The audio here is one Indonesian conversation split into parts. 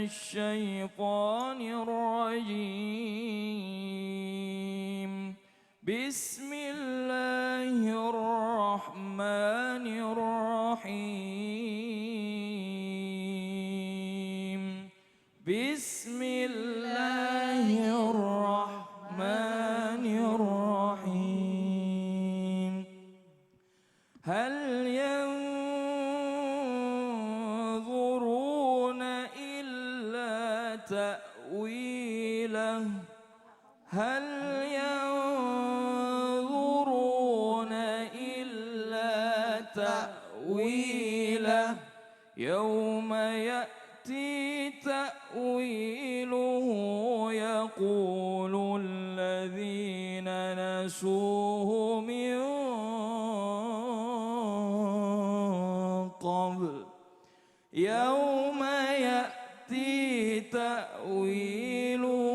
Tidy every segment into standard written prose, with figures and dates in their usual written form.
الشيطان الرجيم بسم الله الرحمن الرحيم بسم الله الرحمن الرحيم هل ينظرون إلا تأويله هل ينظرون إلا تأويله يوم يأتي تأويله يقول الذين نسوه من قبل يوم يأتي تأويله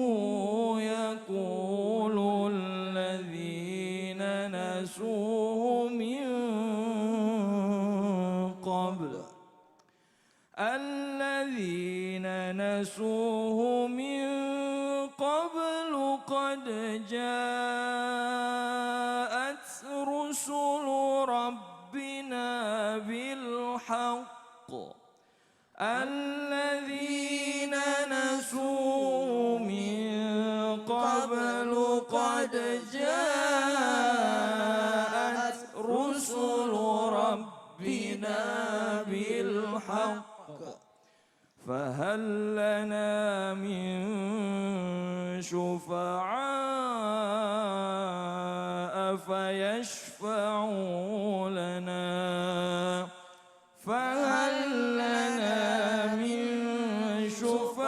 يقول الذين نسوه من قبل الذين نسوه من قبل قد جاءت رسل ربنا بالحق الذين نسوا من قبل قد جاءت رسل ربنا بالحق فهل لنا من شفعاء فيشفعوا لنا فهل لنا من شفعاء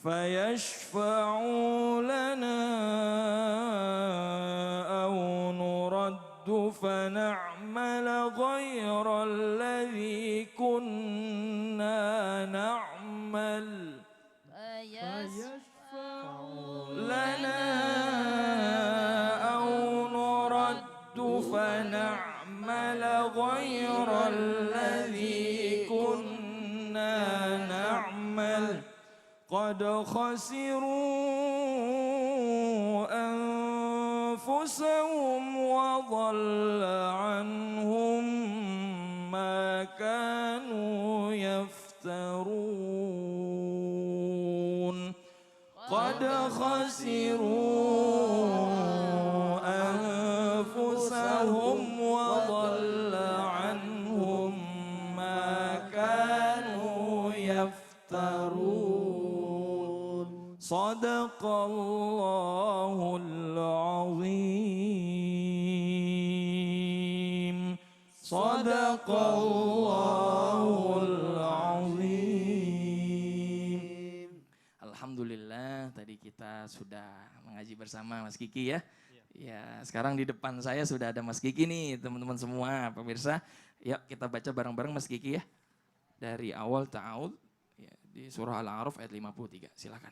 فيشفعوا لنا أو نرد فنعمل غير الذي كنا نعمل فيشفعوا لنا أو نرد فنعمل غير الذي كنا نعمل قد خسروا أنفسهم وضل عنهم ما كانوا يفترون قد خسروا أنفسهم وضل عنهم ما كانوا يفترون صدق الله العظيم صدق الله العظيم. Alhamdulillah tadi kita sudah mengaji bersama Mas Kiki ya. Ya, sekarang di depan saya sudah ada Mas Kiki nih, teman-teman semua pemirsa. Yuk kita baca bareng-bareng Mas Kiki ya. Dari awal ta'awud ya, di surah Al-A'raf ayat 53. Silakan.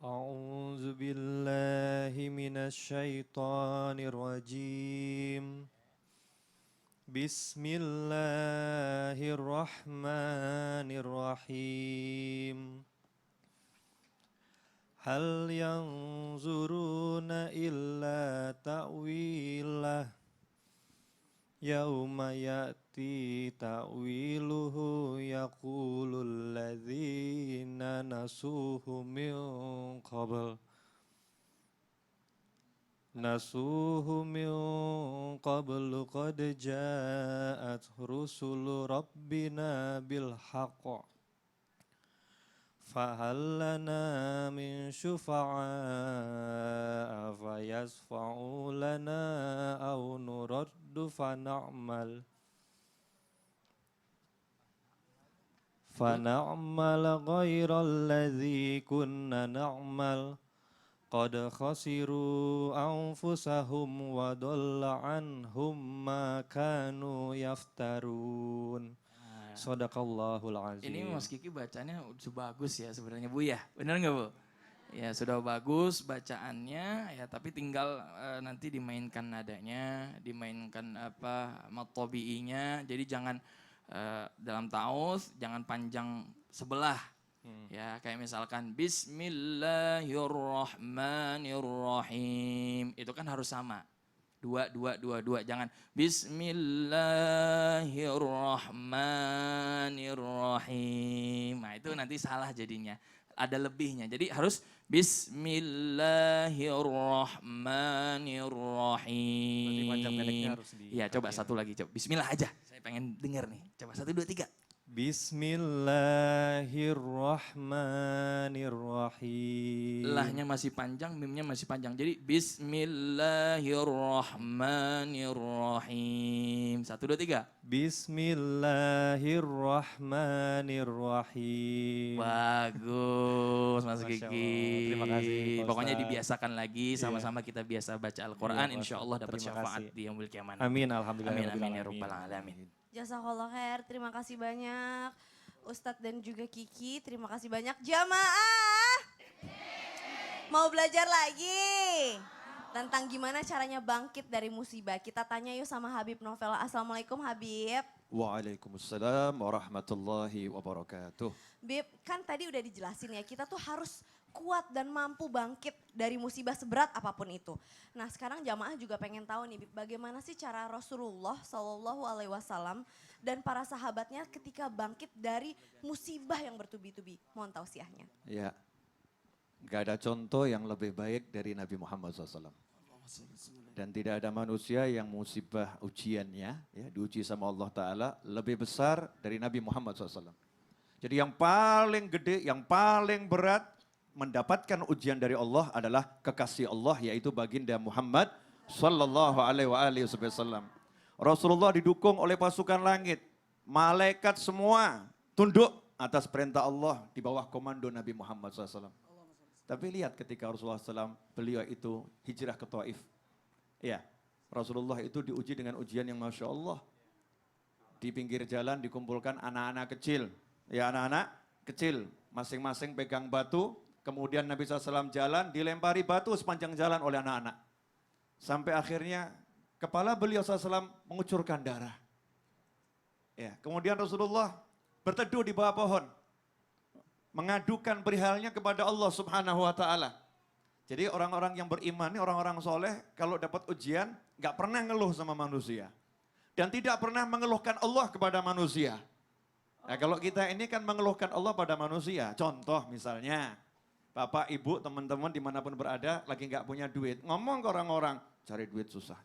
A'udzu billahi minasyaitonir rajim. Bismillahirrahmanirrahim. Hal yanzuruna illa ta'wilah yauma ya'ti ta'wiluhu yaqulul ladzina nasuhu min qabl qad ja'at rusulu rabbina bil haqq fahal lana min syufa'a fayasfa'u lana aw nuraddu fana'mal ghairal ladzi kunna na'mal qad khasiru anfusahum wa dhalla anhum ma kanu yaftarun. Shadaqallahul azim. Ini Mas Kiki bacanya bagus ya sebenarnya Bu ya, benar nggak Bu? Ya sudah bagus bacaannya ya, tapi tinggal nanti dimainkan nadanya, dimainkan apa matobi'inya. Jadi jangan dalam taus jangan panjang sebelah. Ya kayak misalkan Bismillahirrahmanirrahim itu kan harus sama. Dua, jangan Bismillahirrahmanirrahim. Nah itu nanti salah jadinya. Ada lebihnya. Jadi harus Bismillahirrahmanirrahim. Berarti panjang pendeknya harus Iya, coba satu lagi. Coba. Bismillah aja. Saya pengen dengar nih. Coba 1, 2, 3. Bismillahirrahmanirrahim. Lahnya masih panjang, mimnya masih panjang. Jadi Bismillahirrahmanirrahim. 1, 2, 3. Bismillahirrahmanirrahim. Bagus Mas Masya Kiki. Allah. Terima kasih, Pak Pokoknya Ustadz. dibiasakan lagi, sama-sama kita biasa baca Al-Quran. Iya, Pak Insya Allah dapat Terima syafaat kasih. di yaumul qiyamah. Amin, alhamdulillah. Amin, rabbil amin, ya alamin. rabbal alamin. Jazakallah khair, terima kasih banyak Ustadz dan juga Kiki, terima kasih banyak jamaah. Mau belajar lagi tentang gimana caranya bangkit dari musibah. Kita tanya yuk sama Habib Novela. Assalamualaikum Habib. Waalaikumsalam warahmatullahi wabarakatuh. Bib, kan tadi udah dijelasin ya, kita tuh harus kuat dan mampu bangkit dari musibah seberat apapun itu. Nah sekarang jamaah juga pengen tahu nih Bib, bagaimana sih cara Rasulullah SAW dan para sahabatnya ketika bangkit dari musibah yang bertubi-tubi. Mohon tausiahnya. Ya, gak ada contoh yang lebih baik dari Nabi Muhammad SAW. Dan tidak ada manusia yang musibah ujiannya, ya, diuji sama Allah Ta'ala lebih besar dari Nabi Muhammad SAW. Jadi yang paling gede, yang paling berat mendapatkan ujian dari Allah adalah kekasih Allah, yaitu baginda Muhammad Sallallahu Alaihi Wasallam. Rasulullah didukung oleh pasukan langit, malaikat semua tunduk atas perintah Allah di bawah komando Nabi Muhammad SAW. Tapi lihat ketika Rasulullah SAW, beliau itu hijrah ke Taif. Ya, Rasulullah itu diuji dengan ujian yang Masya Allah. Di pinggir jalan dikumpulkan anak-anak kecil. Ya anak-anak kecil, masing-masing pegang batu. Kemudian Nabi SAW jalan, dilempari batu sepanjang jalan oleh anak-anak. Sampai akhirnya kepala beliau SAW mengucurkan darah. Ya, kemudian Rasulullah berteduh di bawah pohon. Mengadukan perihalnya kepada Allah Subhanahu wa Ta'ala. Jadi orang-orang yang beriman, orang-orang soleh, kalau dapat ujian, gak pernah ngeluh sama manusia. Dan tidak pernah mengeluhkan Allah kepada manusia. Nah, kalau kita ini kan mengeluhkan Allah pada manusia. Contoh misalnya, Bapak, Ibu, teman-teman dimanapun berada, lagi gak punya duit. Ngomong ke orang-orang, cari duit susah,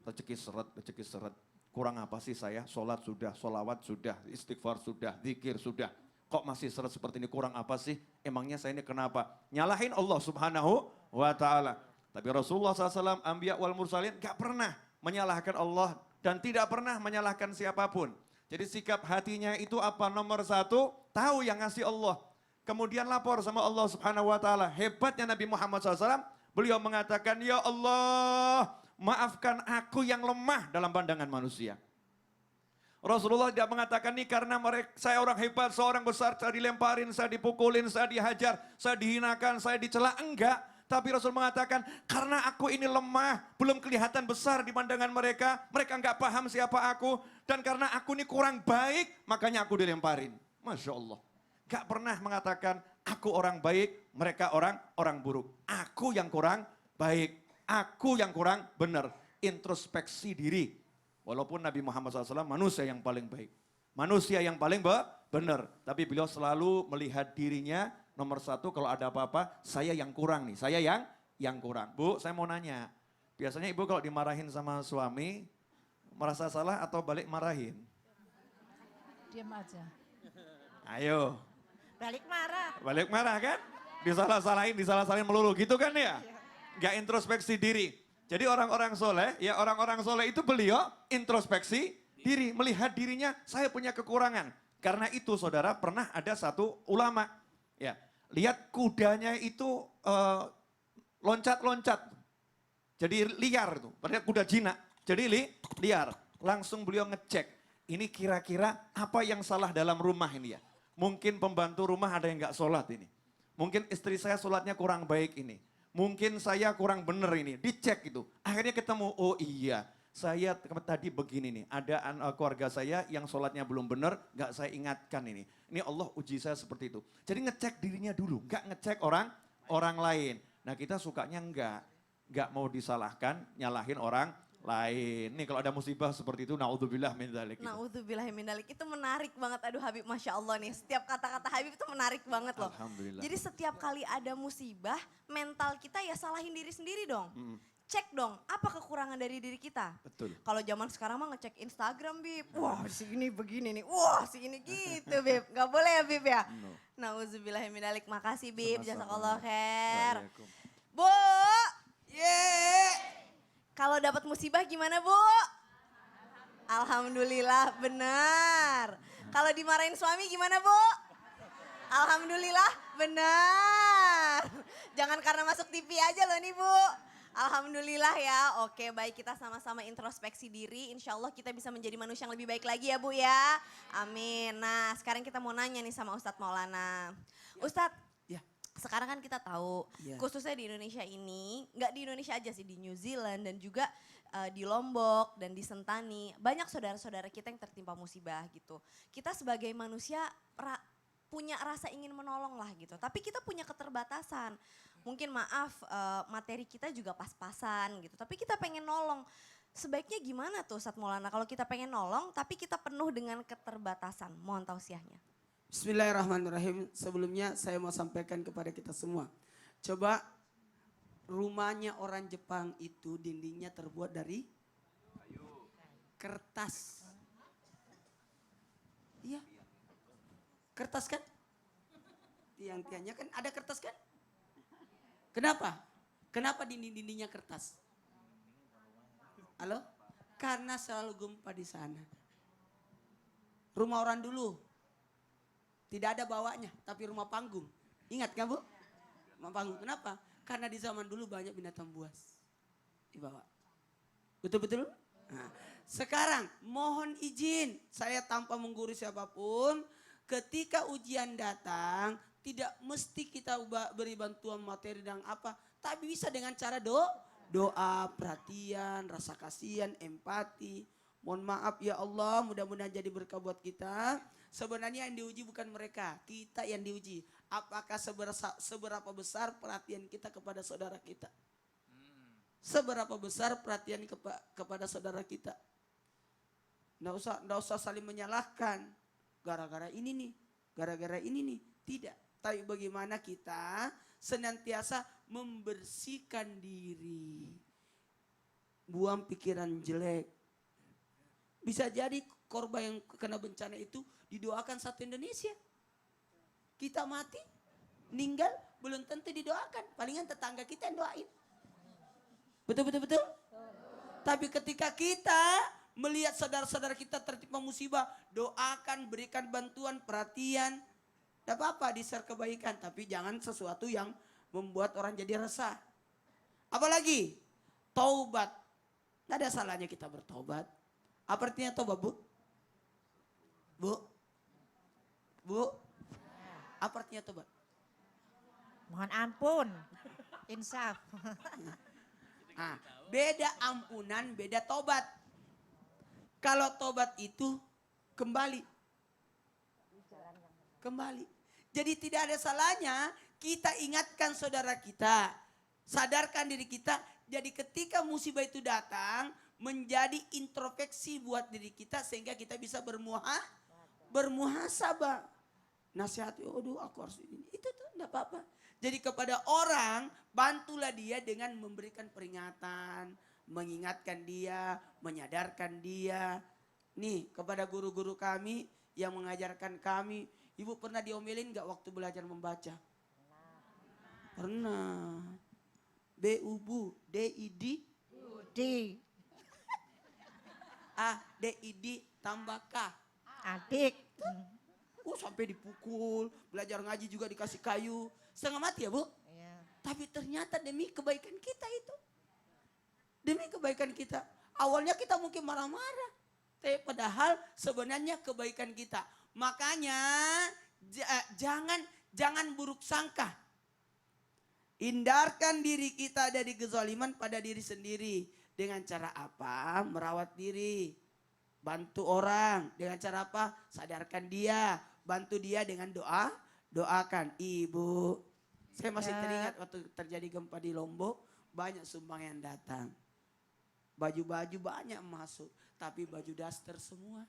rezeki seret. Kurang apa sih saya? Sholat sudah, sholawat sudah, istighfar sudah, zikir sudah. Kok masih seret seperti ini, kurang apa sih? Emangnya saya ini kenapa? Nyalahin Allah Subhanahu wa Ta'ala. Tapi Rasulullah SAW, Anbiya wal Mursalin, gak pernah menyalahkan Allah dan tidak pernah menyalahkan siapapun. Jadi sikap hatinya itu apa? Nomor 1, tahu yang ngasih Allah. Kemudian lapor sama Allah Subhanahu wa Ta'ala. Hebatnya Nabi Muhammad SAW, beliau mengatakan, ya Allah, maafkan aku yang lemah dalam pandangan manusia. Rasulullah tidak mengatakan ini karena saya orang hebat, seorang besar, saya dilemparin, saya dipukulin, saya dihajar, saya dihinakan, saya dicela. Enggak. Tapi Rasul mengatakan karena aku ini lemah, belum kelihatan besar di pandangan mereka, mereka enggak paham siapa aku. Dan karena aku ini kurang baik, makanya aku dilemparin. Masya Allah. Gak pernah mengatakan aku orang baik, mereka orang buruk. Aku yang kurang baik, aku yang kurang benar. Introspeksi diri. Walaupun Nabi Muhammad SAW manusia yang paling baik. Manusia yang paling benar. Tapi beliau selalu melihat dirinya nomor 1 kalau ada apa-apa, saya yang kurang nih, saya yang kurang. Bu, saya mau nanya, biasanya ibu kalau dimarahin sama suami, merasa salah atau balik marahin? Diam aja. Ayo. Balik marah kan? Disalah-salahin melulu gitu kan ya? Gak introspeksi diri. Jadi orang-orang soleh, ya orang-orang soleh itu beliau introspeksi diri. Melihat dirinya, saya punya kekurangan. Karena itu saudara pernah ada satu ulama. Ya, lihat kudanya itu loncat-loncat. Jadi liar itu, padahal kuda jinak. Jadi liar. Langsung beliau ngecek. Ini kira-kira apa yang salah dalam rumah ini ya? Mungkin pembantu rumah ada yang gak sholat ini. Mungkin istri saya sholatnya kurang baik ini. Mungkin saya kurang bener ini, dicek itu. Akhirnya ketemu, oh iya, saya tadi begini nih, ada keluarga saya yang sholatnya belum bener, gak saya ingatkan ini. Ini Allah uji saya seperti itu. Jadi ngecek dirinya dulu, gak ngecek orang lain. Nah kita sukanya gak mau disalahkan, nyalahin orang lain. Nih kalau ada musibah seperti itu, naudzubillah min dzalik. Naudzubillah min dzalik. Itu menarik banget, aduh Habib, Masya Allah nih. Setiap kata-kata Habib itu menarik banget loh. Alhamdulillah. Jadi setiap kali ada musibah, mental kita ya salahin diri sendiri dong. Cek dong, apa kekurangan dari diri kita. Betul. Kalau zaman sekarang mah ngecek Instagram, Bib. Wah, si ini begini nih. Wah, si ini gitu, Bib. Gak boleh ya, Bib ya? No. Nauzubillah min dzalik. Makasih, Bib. Sama-sama. Jazakallah khair. Waalaikum. Bu! Kalau dapat musibah gimana, Bu? Alhamdulillah, benar. Kalau dimarahin suami gimana, Bu? Alhamdulillah, benar. Jangan karena masuk TV aja loh nih, Bu. Alhamdulillah ya. Oke, baik, kita sama-sama introspeksi diri. Insya Allah kita bisa menjadi manusia yang lebih baik lagi ya, Bu ya. Amin. Nah, sekarang kita mau nanya nih sama Ustadz Maulana. Ustadz, Ya. sekarang kan kita tahu, Ya. khususnya di Indonesia ini, nggak di Indonesia aja sih, di New Zealand dan juga di Lombok dan di Sentani, banyak saudara-saudara kita yang tertimpa musibah gitu. Kita sebagai manusia punya rasa ingin menolong lah gitu, tapi kita punya keterbatasan. Mungkin maaf, materi kita juga pas-pasan gitu, tapi kita pengen nolong. Sebaiknya gimana tuh Ustadz Maulana kalau kita pengen nolong tapi kita penuh dengan keterbatasan? Mohon tausiahnya. Bismillahirrahmanirrahim. Sebelumnya saya mau sampaikan kepada kita semua. Coba rumahnya orang Jepang itu dindingnya terbuat dari kertas. Iya. Kertas kan? Tiang-tiangnya kan ada kertas kan? Kenapa? Kenapa dinding-dindingnya kertas? Halo? Karena selalu gempa di sana. Rumah orang dulu tidak ada bawahnya, tapi rumah panggung. Ingat kan, Bu? Rumah panggung. Kenapa? Karena di zaman dulu banyak binatang buas dibawa. Betul-betul? Nah, sekarang mohon izin, saya tanpa menggurui siapapun, ketika ujian datang, tidak mesti kita beri bantuan materi dan apa, tapi bisa dengan cara doa, perhatian, rasa kasihan, empati. Mohon maaf ya Allah, mudah-mudahan jadi berkah buat kita. Sebenarnya yang diuji bukan mereka, kita yang diuji. Apakah seberapa besar perhatian kita kepada saudara kita? Seberapa besar perhatian kepada saudara kita? Nggak usah saling menyalahkan. Gara-gara ini nih, gara-gara ini nih. Tidak. Tapi bagaimana kita senantiasa membersihkan diri. Buang pikiran jelek. Bisa jadi korban yang kena bencana itu didoakan satu Indonesia. Kita mati, meninggal, belum tentu didoakan. Palingan tetangga kita yang doain. Betul. Tapi ketika kita melihat saudara-saudara kita tertimpa musibah, doakan, berikan bantuan, perhatian. Tidak apa-apa di-share kebaikan, tapi jangan sesuatu yang membuat orang jadi resah. Apalagi taubat. Tidak ada salahnya kita bertobat. Apa artinya tobat, Bu? Bu? Apa artinya tobat? Mohon ampun. Insaf. Nah, beda ampunan, beda tobat. Kalau tobat itu kembali. Jadi tidak ada salahnya kita ingatkan saudara kita. Sadarkan diri kita. Jadi ketika musibah itu datang, menjadi introspeksi buat diri kita sehingga kita bisa bermuhasabah. Nasihat, aduh aku harus ini. Itu tuh enggak apa-apa. Jadi kepada orang, bantulah dia dengan memberikan peringatan, mengingatkan dia, menyadarkan dia. Nih, kepada guru-guru kami yang mengajarkan kami, Ibu pernah diomelin enggak waktu belajar membaca? Pernah. Bu, D-I-D. Di D-I-D tambah K. adik. Sampai dipukul, belajar ngaji juga dikasih kayu. Setengah mati ya, Bu? Iya. Tapi ternyata demi kebaikan kita itu. Demi kebaikan kita. Awalnya kita mungkin marah-marah. Tapi padahal sebenarnya kebaikan kita. Makanya jangan buruk sangka. Hindarkan diri kita dari kezaliman pada diri sendiri. Dengan cara apa? Merawat diri. Bantu orang. Dengan cara apa? Sadarkan dia. Bantu dia dengan doa. Doakan. Ibu, saya masih teringat waktu terjadi gempa di Lombok. Banyak sumbang yang datang. Baju-baju banyak masuk. Tapi baju daster semua.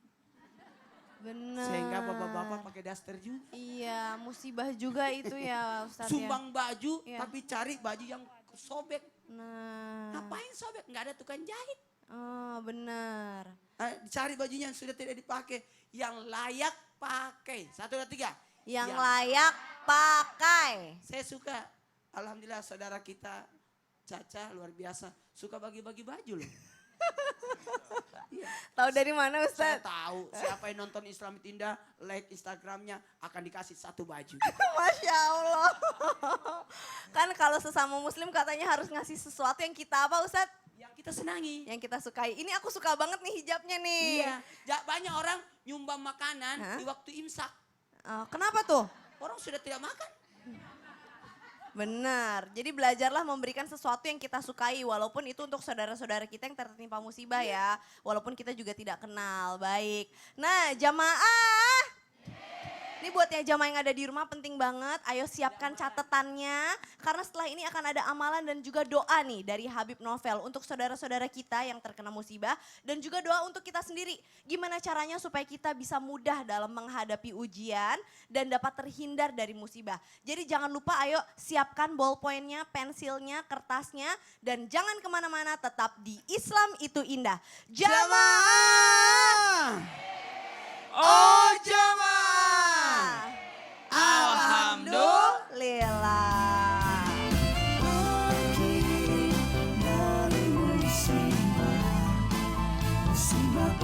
Benar. Sehingga bapak-bapak pakai daster juga. Iya, musibah juga itu ya Ustadz. Sumbang baju, Iya. tapi cari baju yang sobek. Nah, Ngapain sobek? Nggak ada tukang jahit. oh benar. Cari bajunya yang sudah tidak dipakai. Yang layak pakai. 1, 2, 3. Yang layak pakai. Saya suka. Alhamdulillah saudara kita Caca luar biasa. Suka bagi-bagi baju loh. Tahu dari mana Saya Ustadz? tahu siapa yang nonton Islamit Indah, like Instagramnya akan dikasih 1 baju. Masya Allah. Kan kalau sesama muslim katanya harus ngasih sesuatu yang kita apa Ustadz? Yang kita senangi. Yang kita sukai. Ini aku suka banget nih hijabnya nih. Iya. Banyak orang nyumbang makanan Hah? di waktu imsak. Kenapa tuh? Orang sudah tidak makan. Benar. Jadi belajarlah memberikan sesuatu yang kita sukai walaupun itu untuk saudara-saudara kita yang tertimpa musibah ya. Walaupun kita juga tidak kenal. Baik. Nah, jamaah. Ini buatnya jamaah yang ada di rumah penting banget. Ayo siapkan catatannya. Karena setelah ini akan ada amalan dan juga doa nih dari Habib Novel untuk saudara-saudara kita yang terkena musibah. Dan juga doa untuk kita sendiri. Gimana caranya supaya kita bisa mudah dalam menghadapi ujian dan dapat terhindar dari musibah. Jadi jangan lupa ayo siapkan ballpointnya, pensilnya, kertasnya. Dan jangan kemana-mana, tetap di Islam itu indah. Jamaah! Oh jamaah. Alhamdulillah. Dari musibah, musibah